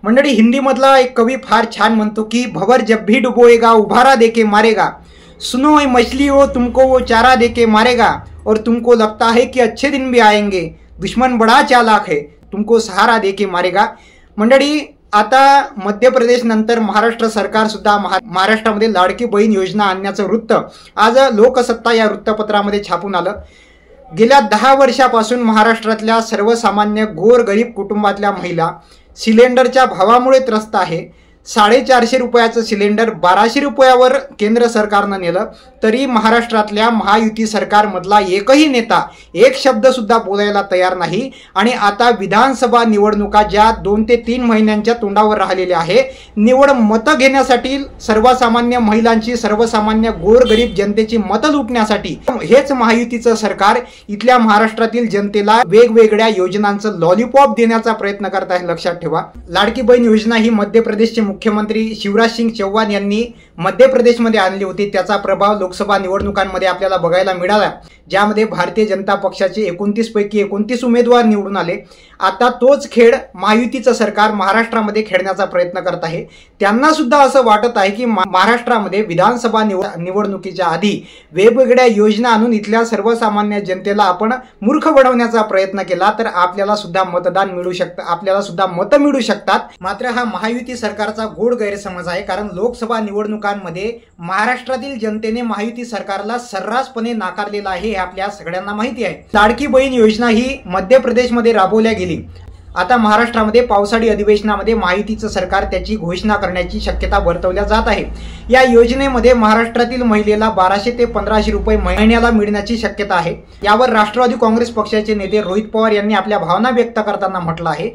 मंडळी, हिंदीमधला एक कवी फार छान म्हणतो की भंवर जब भी डुबोएगा उभारा देके मारेगा, सुनो ए मछली हो तुमको वो चारा देके मारेगा, और तुमको लगता है कि अच्छे दिन भी आएंगे, दुश्मन बड़ा चालाक है, तुमको सहारा देके मारेगा। मंडळी, आता मध्य प्रदेश नंतर महाराष्ट्र सरकार सुद्धा महाराष्ट्रामध्ये लाडकी बहीण योजना आणण्याचं वृत्त आज लोकसत्ता या वृत्तपत्रामध्ये छापून आलं। गेल्या 10 वर्षापासून महाराष्ट्रातल्या सर्वसामान्य गोरगरीब कुटुंबातल्या महिला सिलेंडरच्या भावामुळे त्रस्त आहे। 450 रुपयाचं सिलेंडर 1200 रुपयावर केंद्र सरकारनं नेलं, तरी महाराष्ट्रातल्या महायुती सरकारमधला एकही नेता एक शब्द सुद्धा बोलायला तयार नाही। आणि आता विधानसभा निवडणुका ज्या 2 ते 3 महिन्यांच्या तोंडावर राहिलेल्या आहे, निवड मतं घेण्यासाठी सर्वसामान्य महिलांची, सर्वसामान्य गोरगरीब जनतेची मतं लुटण्यासाठी हेच महायुतीचं सरकार इथल्या महाराष्ट्रातील जनतेला वेगवेगळ्या योजनांचं लॉलीपॉप देण्याचा प्रयत्न करत आहे। लक्षात ठेवा, लाडकी बहीण योजना ही मध्य प्रदेशचे मुख्यमंत्री शिवराज सिंग चौहान यांनी मध्य प्रदेशमध्ये आणली होती। त्याचा प्रभाव लोकसभा निवडणुकांमध्ये आपल्याला बघायला मिळाला, ज्यामध्ये भारतीय जनता पक्षाचे 29 पैकी 29 उमेदवार निवडून आले। आता तोच खेळ महायुतीचं सरकार महाराष्ट्रामध्ये खेळण्याचा प्रयत्न करत आहे। त्यांना सुद्धा असं वाटत आहे की महाराष्ट्रामध्ये विधानसभा निवडणुकीच्या आधी वेगवेगळ्या योजना आणून इथल्या सर्वसामान्य जनतेला आपण मूर्ख बनवण्याचा प्रयत्न केला तर आपल्याला सुद्धा मतदान मिळू शकतं, आपल्याला सुद्धा मतं मिळू शकतात। मात्र हा महायुती सरकारचा गोड गैरसमज आहे, कारण लोकसभा निवडणुकांमध्ये महाराष्ट्रातील जनतेने महायुती सरकारला सर्रासपणे नाकारलेला आहे, हे आपल्या सगळ्यांना माहिती आहे। लाडकी बहीण योजना ही मध्य प्रदेशमध्ये राबवल्या गेली। आता महाराष्ट्रामध्ये पावसाळी अधिवेशनामध्ये महायुतीचं सरकार त्याची घोषणा करण्याची शक्यता वर्तवल्या जात आहे। या योजनेमध्ये महाराष्ट्रातील महिलेला 1200 ते 1500 रुपये महिन्याला मिळण्याची शक्यता आहे। यावर राष्ट्रवादी काँग्रेस पक्षाचे नेते रोहित पवार यांनी आपल्या भावना व्यक्त करताना म्हटलं आहे,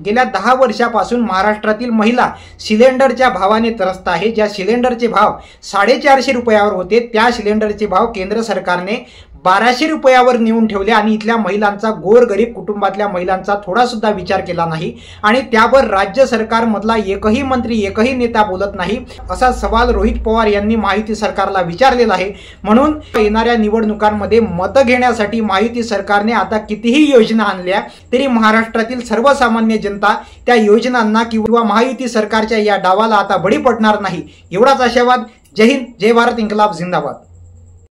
गेल्या 10 वर्षापासून महाराष्ट्रातील महिला सिलेंडरच्या भावाने त्रस्त आहे। ज्या सिलेंडरचे भाव 450 रुपयावर होते, त्या सिलेंडरचे भाव केंद्र सरकारने 1200 रुपयावर नेऊन ठेवले आणि इथल्या महिलांचा, गोरगरीब कुटुंबातल्या महिलांचा थोडा सुद्धा विचार केला नाही आणि त्यावर राज्य सरकारमधला एकही मंत्री, एकही नेता बोलत नाही, असा सवाल रोहित पवार यांनी महायुती सरकारला विचारलेला आहे। म्हणून येणाऱ्या निवडणुकांमध्ये मतं घेण्यासाठी महायुती सरकारने आता कितीही योजना आणल्या तरी महाराष्ट्रातील सर्वसामान्य जनता त्या योजनांना किंवा महायुती सरकारच्या या डावाला आता बळी पडणार नाही, एवढाच आशावाद। जय हिंद, जय भारत, इन्कलाब जिंदाबाद।